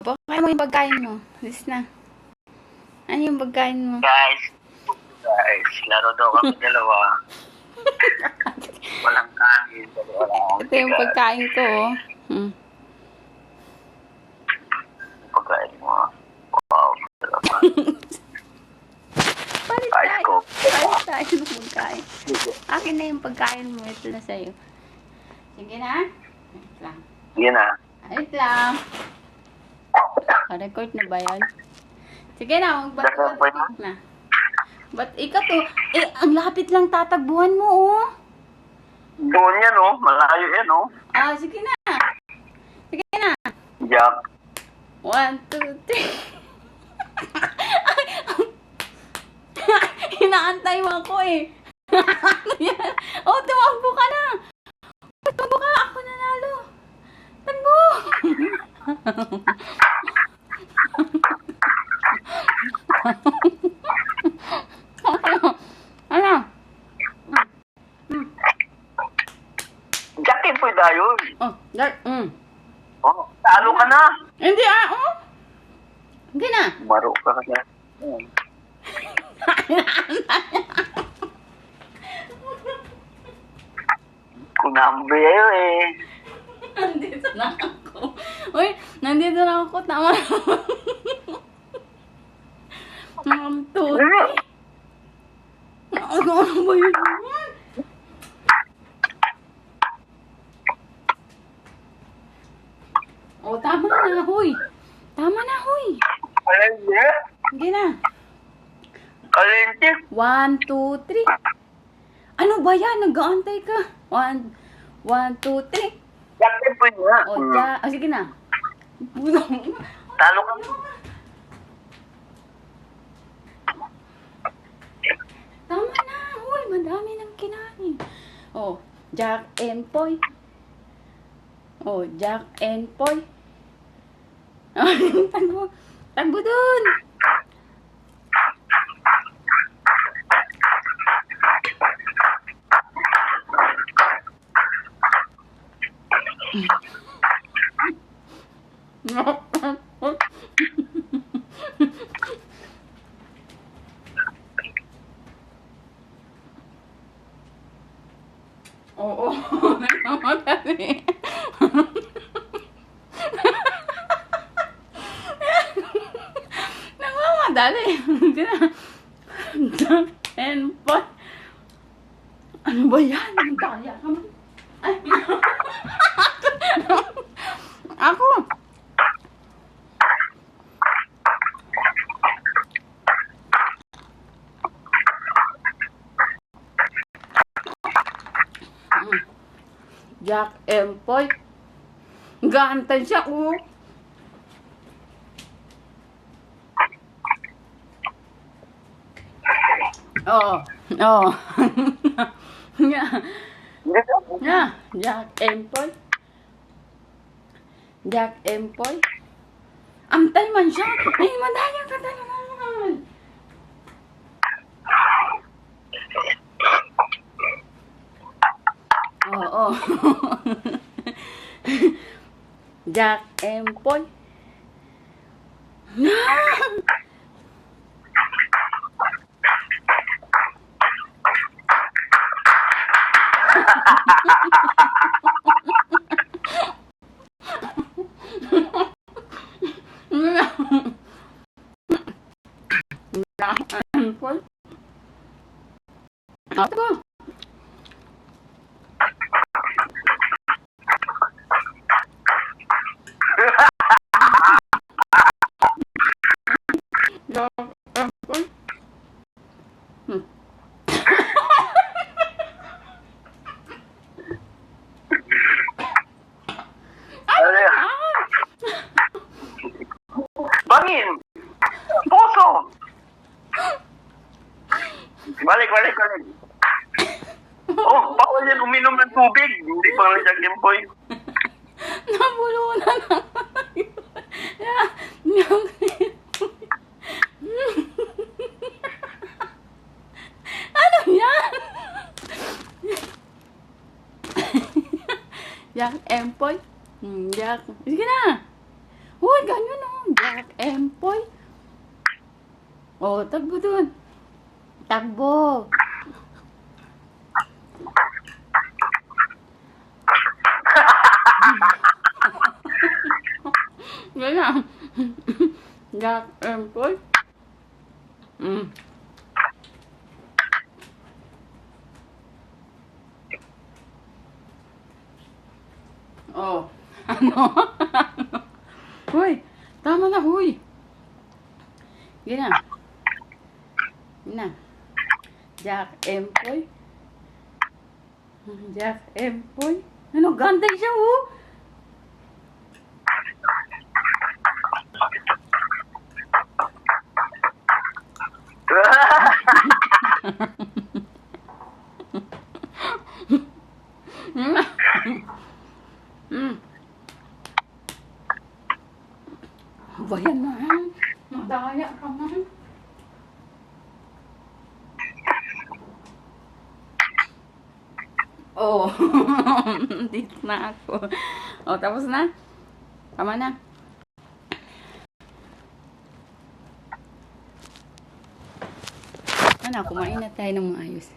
Baka mo yung pagkain mo. Alis na. Ano yung pagkain mo? Guys, laro daw kami dalawa. Walang kanin. Ito yung pagkain ko, oh. Pagkain mo. Wow, dalawa. Palit tayo. Palit tayo ng pagkain. Akin na yung pagkain mo. Ito na sa'yo. Sige na. Wait lang. Sige na. Wait lang. Record na ba yan? Sige na, magba't na. Ba't ikaw to? Eh, ang lapit lang tatagbuhan mo, oh. Doon yan, oh. Malayo yan, oh. Ah, sige na. Sige na. Jack. 1, 2, 3. Inaantay mo ako, eh. Ano yan? Oh, tumakbo ka na. Tumakbo ka. Ako nanalo. Takbo. Ano? Jackin po dayon. Oh, that, Oh, talo ka na. Hindi oh. Hindi na. Maro ka na. Kunambi ayo eh. Nandito na ako. Uy, nandito na ako. Tama na. Tuti. Ano ba yun? Oh, tama na, huy. Tama na, huy. Kalente? Hindi na. Kalente? 1, 2, 3. Ano ba yan? Nag-aantay ka. 1, 2, 3. Jackin po niya. Oh, sige na. Talo ka na. Tama na. Huy, madami ng kinain. Oh, Jack and Poy. Oh, Jack and Poy. Tagbo. Tagbo dun. Oo. Nagmamadali. Nagmamadali. Jack and Poy. Ano ba yan? Daya ka man. Ay. Ako. Jack and Poy. Gaantay siya, oh. Oh. Oh. Yeah. Yeah. Jack and Poy. Jack and Poy. Antay man siya. Ay, madaya ka naman. Oo. Jack and Poy. Jack and Poy. Ako. Bangin! Poso! Balik. Oh, bawal yan uminom ng tubig. Hindi pa lang Jackin Poy. Nabulunan na. Ano yan? Jack Empoy. Jack. Sige na. Uy, ganyan oh. Empoy. Oh, takbo dun. Takbo. Ganyan. Jack Empoy. Oh. Ano? Hoy, tama na, hoy. Ganyan. Ganyan. Jack Empoy. Jack Empoy. Ano, ganda siya, oh. Bayan na, ha? Madaya ka na. Oh, dito na ako. Oh, tapos na? Tama na. Ano, kumain na tayo ng maayos.